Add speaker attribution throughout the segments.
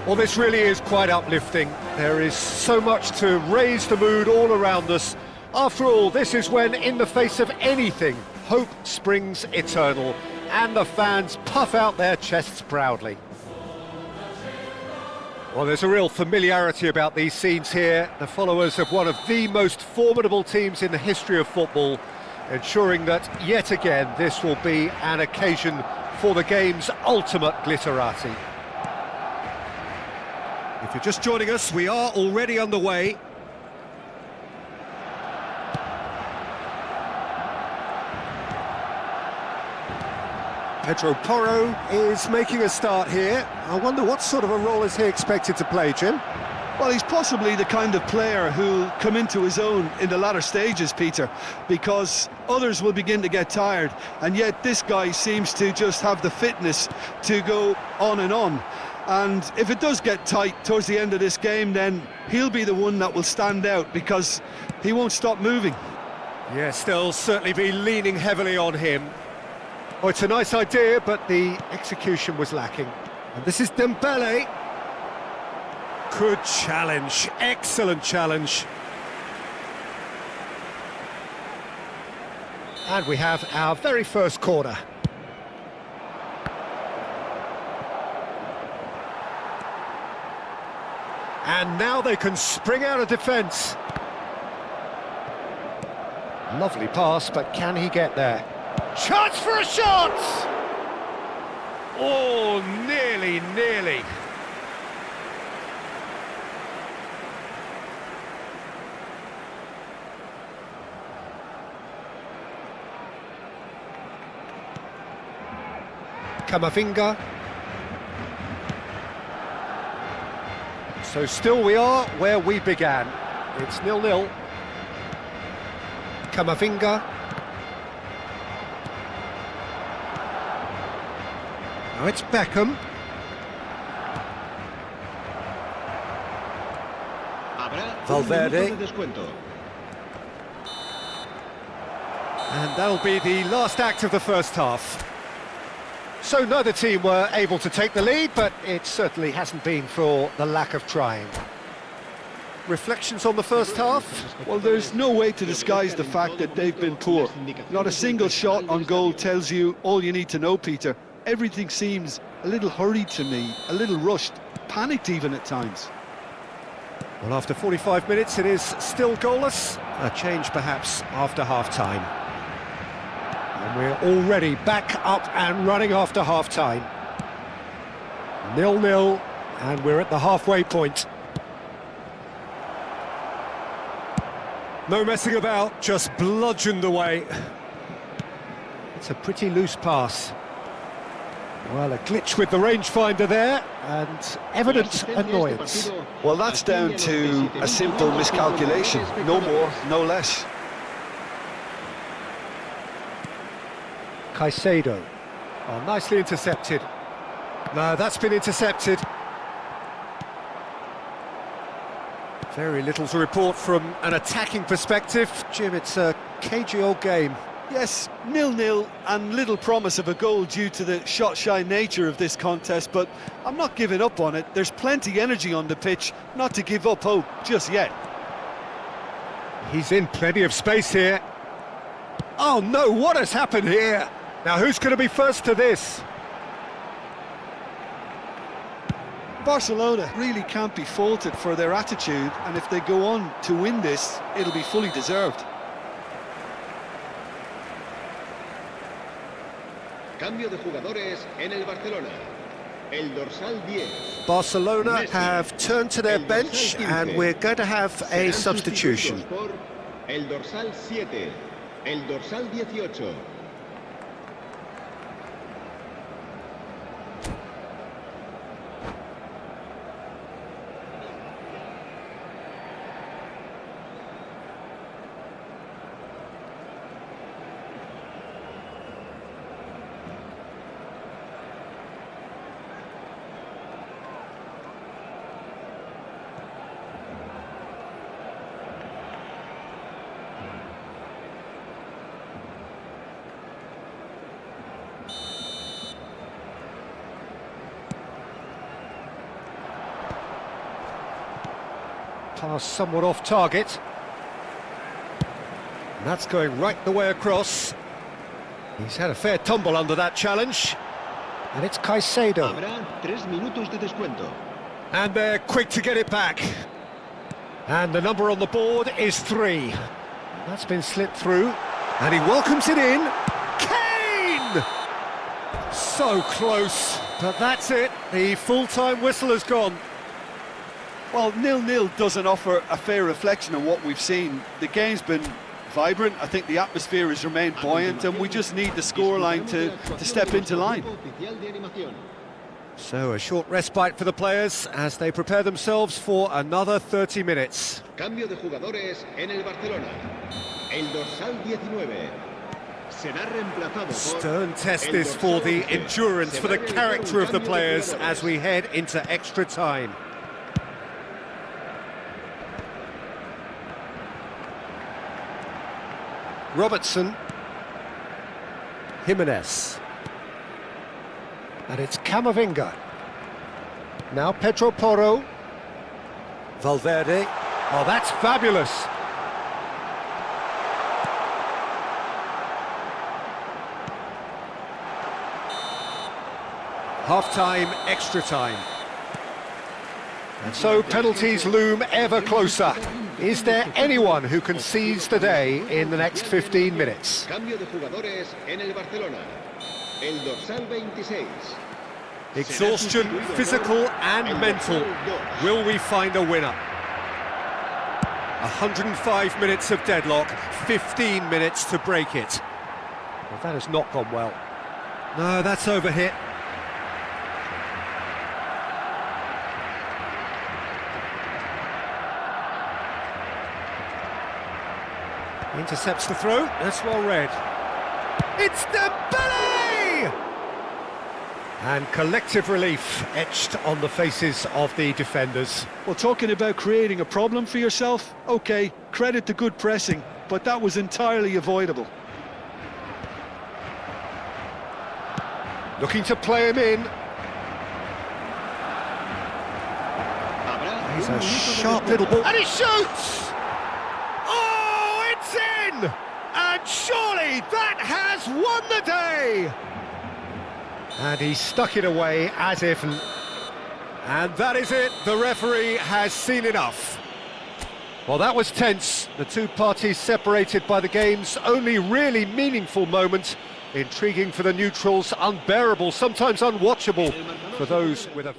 Speaker 1: Well, this really is quite uplifting. There is so much to raise the mood all around us. After all, this is when, in the face of anything, hope springs eternal, and the fans puff out their chests proudly. Well, there's a real familiarity about these scenes here. The followers of one of the most formidable teams in the history of football, ensuring that, yet again, this will be an occasion for the game's ultimate glitterati. If you're just joining us, we are already underway. Pedro Porro is making a start here. I wonder what sort of a role is he expected to play, Jim?
Speaker 2: Well, he's possibly the kind of player who'll come into his own in the latter stages, Peter, because others will begin to get tired, and yet this guy seems to just have the fitness to go on and on. And if it does get tight towards the end of this game, then he'll be the one that will stand out, because he won't stop moving.
Speaker 1: Yes, they'll certainly be leaning heavily on him. Oh, it's a nice idea, but the execution was lacking. And this is Dembele. Good challenge, excellent challenge. And we have our very first corner. And now they can spring out of defence. Lovely pass, but can he get there? Chance for a shot! Oh, nearly. Camavinga. So still we are where we began. It's 0-0. Camavinga. Now it's Beckham. Valverde. And that'll be the last act of the first half. So neither team were able to take the lead, but it certainly hasn't been for the lack of trying. Reflections on the first half?
Speaker 2: Well, there's no way to disguise the fact that they've been poor. Not a single shot on goal tells you all you need to know, Peter. Everything seems a little hurried to me, a little rushed, panicked even at times.
Speaker 1: Well, after 45 minutes it is still goalless. A change perhaps after half-time. And we're already back up and running after half-time. 0-0, and we're at the halfway point. No messing about, just bludgeoned away. It's a pretty loose pass. Well, a glitch with the rangefinder there, and evident annoyance.
Speaker 2: Well, that's down to a simple miscalculation, no more, no less.
Speaker 1: Caicedo. Oh, nicely intercepted. No, that's been intercepted. Very little to report from an attacking perspective. Jim, it's a cagey old game.
Speaker 2: Yes, 0-0 and little promise of a goal due to the shot-shy nature of this contest, but I'm not giving up on it. There's plenty energy on the pitch, not to give up hope just yet.
Speaker 1: He's in plenty of space here. Oh no, what has happened here? Now who's going to be first to this?
Speaker 2: Barcelona really can't be faulted for their attitude, and if they go on to win this, it'll be fully deserved.
Speaker 3: Cambio de jugadores en el Barcelona. El dorsal 10.
Speaker 1: Barcelona have turned to their bench and we're going to have a substitution.
Speaker 3: El dorsal 7. El dorsal 18.
Speaker 1: pass somewhat off target. And that's going right the way across. He's had a fair tumble under that challenge. And it's Caicedo.
Speaker 3: Habrá 3 minutos de descuento.
Speaker 1: And they're quick to get it back. And the number on the board is 3. That's been slipped through. And he welcomes it in. Kane! So close. But that's it. The full-time whistle has gone.
Speaker 2: Well, 0-0 doesn't offer a fair reflection on what we've seen. The game's been vibrant. I think the atmosphere has remained buoyant, and we just need the scoreline to step into line.
Speaker 1: So a short respite for the players as they prepare themselves for another 30 minutes.
Speaker 3: Cambio de jugadores en el Barcelona. El dorsal 19 será reemplazado por
Speaker 1: Stern test
Speaker 3: el
Speaker 1: this for
Speaker 3: dorsal
Speaker 1: the
Speaker 3: 11.
Speaker 1: endurance, for the
Speaker 3: Se va a realizar
Speaker 1: character
Speaker 3: un
Speaker 1: of the
Speaker 3: cambio de
Speaker 1: players
Speaker 3: jugadores.
Speaker 1: as we head into extra time. Robertson. Jimenez. And it's Camavinga. Now Pedro Porro. Valverde. Oh, that's fabulous. Half-time, extra time. And so penalties loom ever closer. Is there anyone who can seize the day in the next 15 minutes?
Speaker 3: Cambio de jugadores en el Barcelona. El dorsal 26.
Speaker 1: Exhaustion, physical and mental. Will we find a winner? 105 minutes of deadlock, 15 minutes to break it. Well, that has not gone well. No, that's overhit. Intercepts the throw, that's well read. It's Dembele! And collective relief etched on the faces of the defenders.
Speaker 2: Well, talking about creating a problem for yourself, okay, credit to good pressing, but that was entirely avoidable.
Speaker 1: Looking to play him in.
Speaker 3: Habrá
Speaker 1: He's
Speaker 3: un
Speaker 1: a
Speaker 3: minuto de
Speaker 1: sharp
Speaker 3: descuento.
Speaker 1: little ball. And he shoots! Oh, it's in! And surely that has won the day! And he stuck it away as if... And that is it. The referee has seen enough. Well, that was tense. The two parties separated by the game's only really meaningful moment. Intriguing for the neutrals, unbearable, sometimes unwatchable for those with a...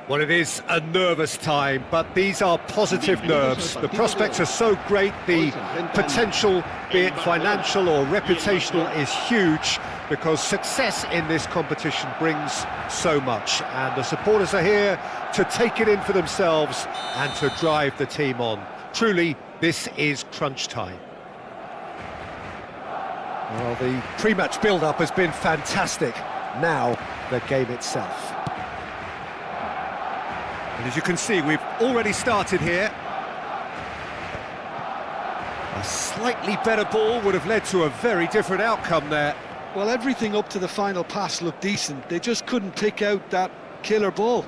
Speaker 1: Well, it is a nervous time, but these are positive nerves. The prospects are so great, the potential, be it financial or reputational, is huge because success in this competition brings so much. And the supporters are here to take it in for themselves and to drive the team on. Truly, this is crunch time. Well, the pre-match build-up has been fantastic. Now, the game itself. And as you can see, we've already started here. A slightly better ball would have led to a very different outcome there.
Speaker 2: Well, everything up to the final pass looked decent. They just couldn't pick out that killer ball.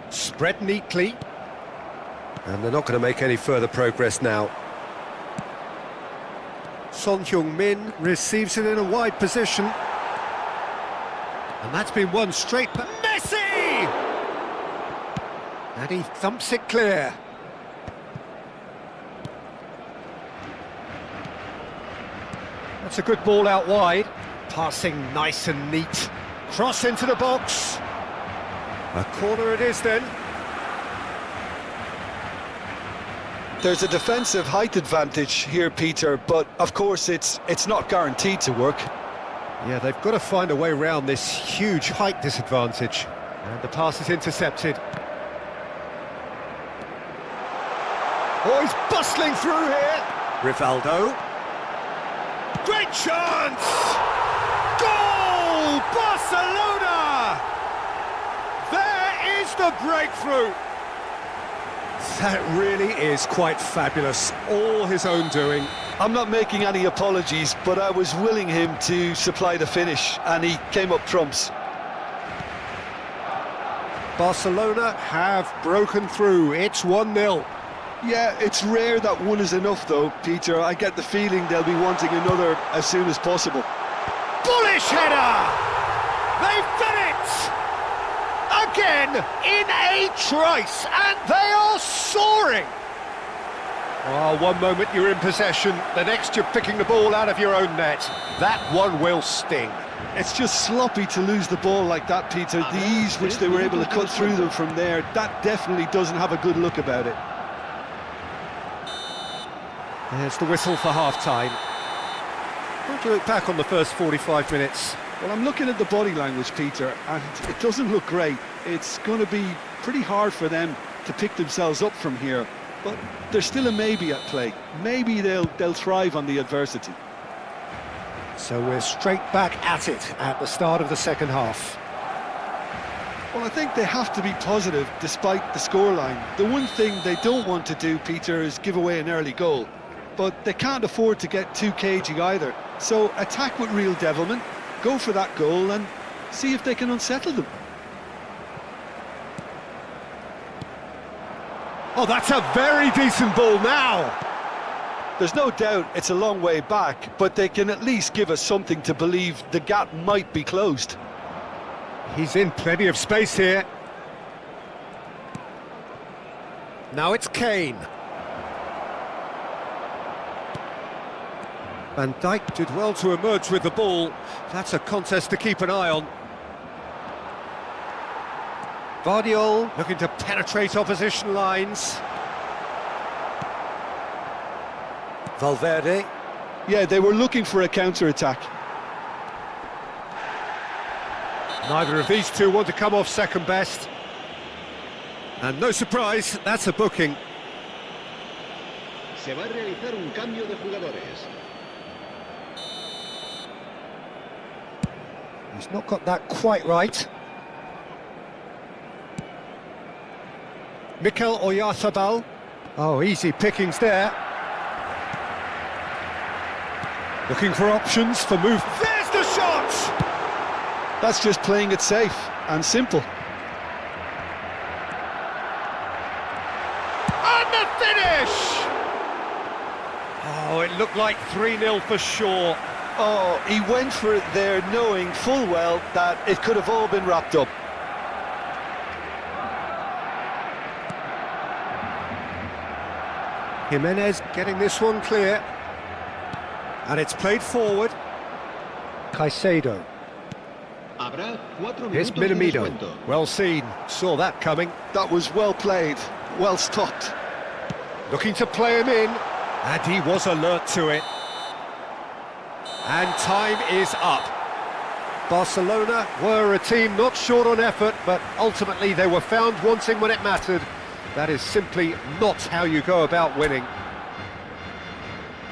Speaker 1: Spread neatly. And they're not going to make any further progress now. Son Heung-min receives it in a wide position. And that's been won straight, but Messi! And he thumps it clear. That's a good ball out wide. Passing nice and neat. Cross into the box. A corner it is then.
Speaker 2: There's a defensive height advantage here, Peter, but of course it's not guaranteed to work.
Speaker 1: Yeah, they've got to find a way around this huge height disadvantage. And the pass is intercepted. Oh, he's bustling through here. Rivaldo. Great chance! Goal! Barcelona! There is the breakthrough. That really is quite fabulous. All his own doing.
Speaker 2: I'm not making any apologies, but I was willing him to supply the finish, and he came up trumps.
Speaker 1: Barcelona have broken through. It's 1-0.
Speaker 2: Yeah, it's rare that one is enough, though, Peter. I get the feeling they'll be wanting another as soon as possible.
Speaker 1: Bullish header! They've done it! Again, in a trice, and they are soaring! Oh, one moment you're in possession, the next you're picking the ball out of your own net. That one will sting.
Speaker 2: It's just sloppy to lose the ball like that, Peter. The ease which they were able to cut through them from there, that definitely doesn't have a good look about it.
Speaker 1: There's the whistle for half-time. How do you look back on the first 45 minutes?
Speaker 2: Well, I'm looking at the body language, Peter, and it doesn't look great. It's going to be pretty hard for them to pick themselves up from here, but there's still a maybe at play. Maybe they'll thrive on the adversity.
Speaker 1: So we're straight back at it at the start of the second half.
Speaker 2: Well, I think they have to be positive despite the scoreline. The one thing they don't want to do, Peter, is give away an early goal. But they can't afford to get too cagey either. So attack with real devilment, go for that goal and see if they can unsettle them.
Speaker 1: Oh, that's a very decent ball now.
Speaker 2: There's no doubt it's a long way back, but they can at least give us something to believe the gap might be closed.
Speaker 1: He's in plenty of space here. Now it's Kane. Van Dijk did well to emerge with the ball. That's a contest to keep an eye on. Vardiol looking to penetrate opposition lines. Valverde.
Speaker 2: Yeah, they were looking for a counter-attack.
Speaker 1: Neither of these two want to come off second best. And no surprise, that's a booking.
Speaker 3: Se va a realizar un cambio de jugadores.
Speaker 1: He's not got that quite right. Mikel Oyarzabal. Oh, easy pickings there. Looking for options for move. There's the shot!
Speaker 2: That's just playing it safe and simple.
Speaker 1: And the finish! Oh, it looked like 3-0 for sure.
Speaker 2: Oh, he went for it there knowing full well that it could have all been wrapped up.
Speaker 1: Jimenez getting this one clear. And it's played forward. Caicedo.
Speaker 3: Habrá 4
Speaker 1: Here's
Speaker 3: minutos de
Speaker 1: Minamino.
Speaker 3: descuento.
Speaker 1: Well seen. Saw that coming.
Speaker 2: That was well played, well stopped.
Speaker 1: Looking to play him in. And he was alert to it. And time is up. Barcelona were a team not short on effort, but ultimately they were found wanting when it mattered. That is simply not how you go about winning.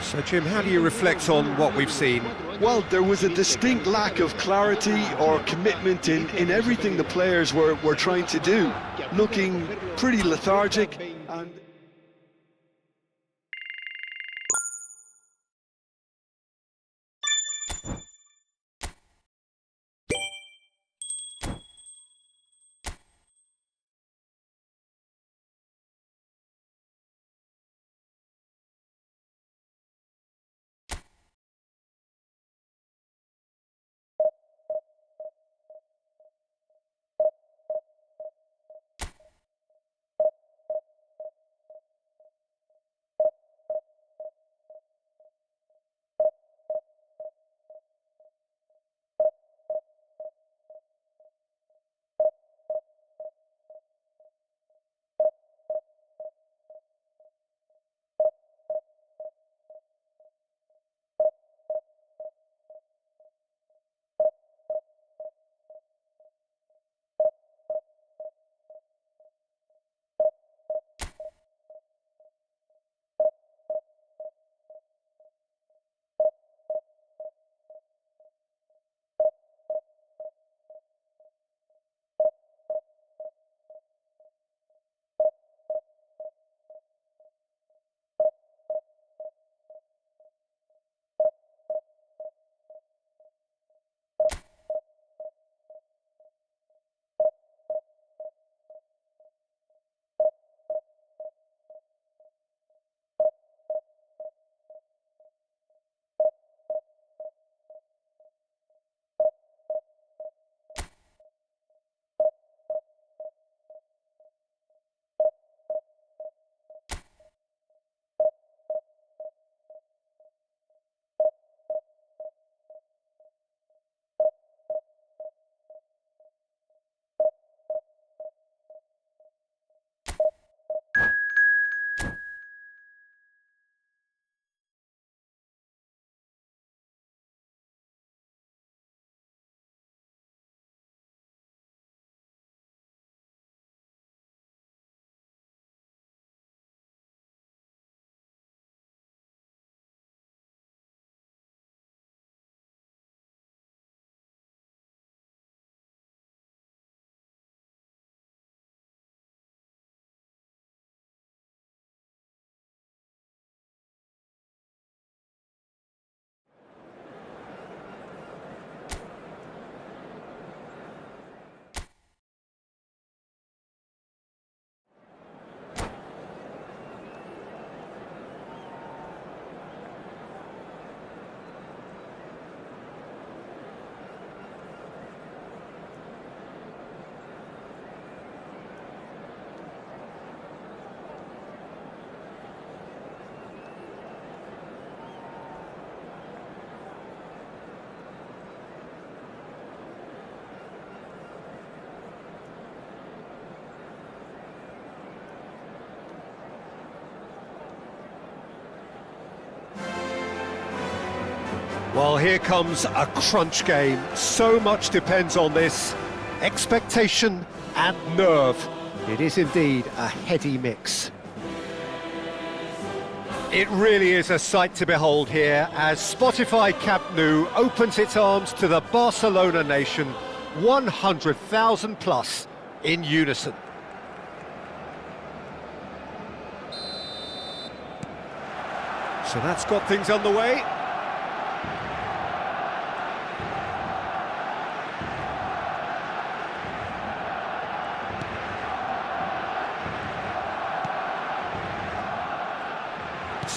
Speaker 1: So, Jim, how do you reflect on what we've seen?
Speaker 2: Well, there was a distinct lack of clarity or commitment in everything the players were trying to do, looking pretty lethargic. And
Speaker 1: Well, here comes a crunch game. So much depends on this. Expectation and nerve. It is indeed a heady mix. It really is a sight to behold here as Spotify Camp Nou opens its arms to the Barcelona nation, 100,000 plus in unison. So that's got things underway.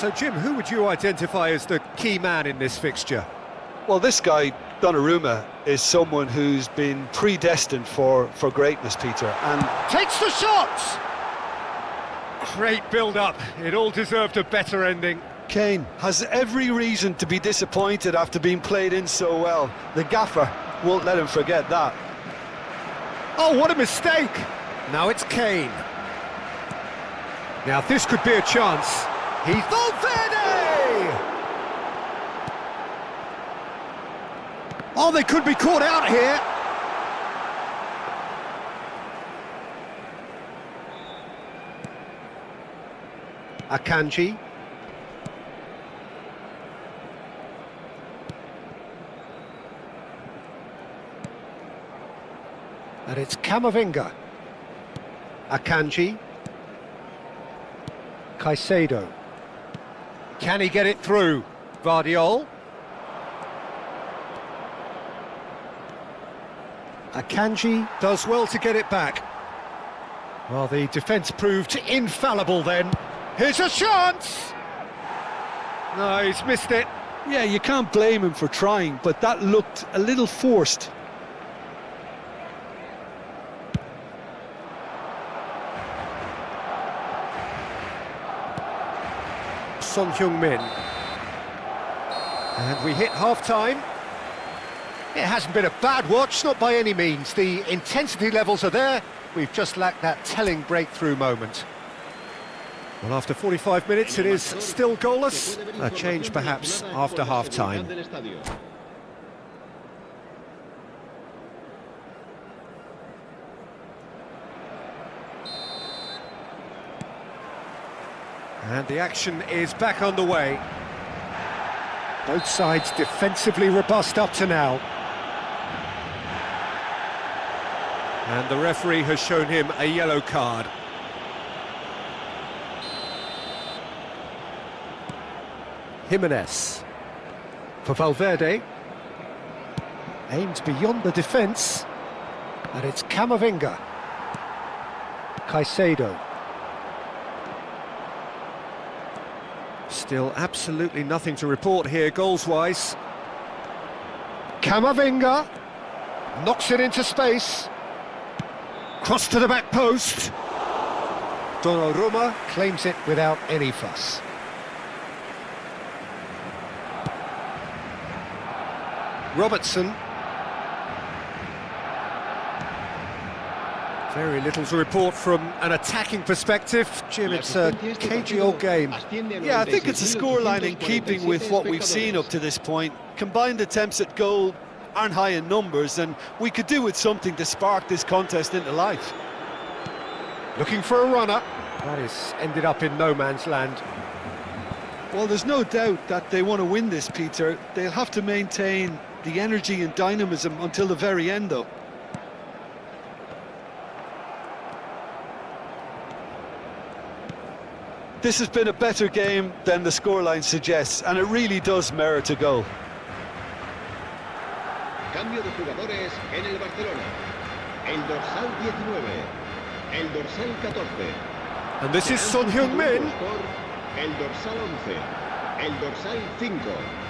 Speaker 1: So, Jim, who would you identify as the key man in this fixture?
Speaker 2: well, this guy, Donnarumma, is someone who's been predestined for greatness, Peter. And
Speaker 1: Takes the shot! Great build-up. It all deserved a better ending.
Speaker 2: Kane has every reason to be disappointed after being played in so well. The gaffer won't let him forget that.
Speaker 1: Oh, what a mistake! Now it's Kane. Now this could be a chance. He's Valverde! Oh, they could be caught out here. Akanji. And it's Camavinga. Akanji. Caicedo. Can he get it through? Vardiol. Akanji does well to get it back. Well, the defence proved infallible then. Here's a chance! No, he's missed it.
Speaker 2: Yeah, you can't blame him for trying, but that looked a little forced.
Speaker 1: Son Heung-min. And we hit half-time. It hasn't been a bad watch, not by any means. The intensity levels are there. We've just lacked that telling breakthrough moment. Well, after 45 minutes, it is still goalless. A change, perhaps, after half-time. And the action is back underway. Both sides defensively robust up to now. And the referee has shown him a yellow card. Jimenez. For Valverde. Aimed beyond the defence. And it's Camavinga. Caicedo. Still absolutely nothing to report here goals-wise. Camavinga knocks it into space. Cross to the back post. Donnarumma claims it without any fuss. Robertson. Very little to report from an attacking perspective. Jim, it's a cagey old game.
Speaker 2: Yeah, I think it's a scoreline in keeping with what we've seen up to this point. Combined attempts at goal aren't high in numbers, and we could do with something to spark this contest into life.
Speaker 1: Looking for a runner. That is ended up in no man's land.
Speaker 2: Well, there's no doubt that they want to win this, Peter. They'll have to maintain the energy and dynamism until the very end, though. This has been a better game than the scoreline suggests, and it really does merit a goal.
Speaker 3: Cambio de jugadores en el Barcelona. El dorsal 19, el dorsal 14.
Speaker 1: And this is Son Heung-min.
Speaker 3: El dorsal 11, el dorsal 5.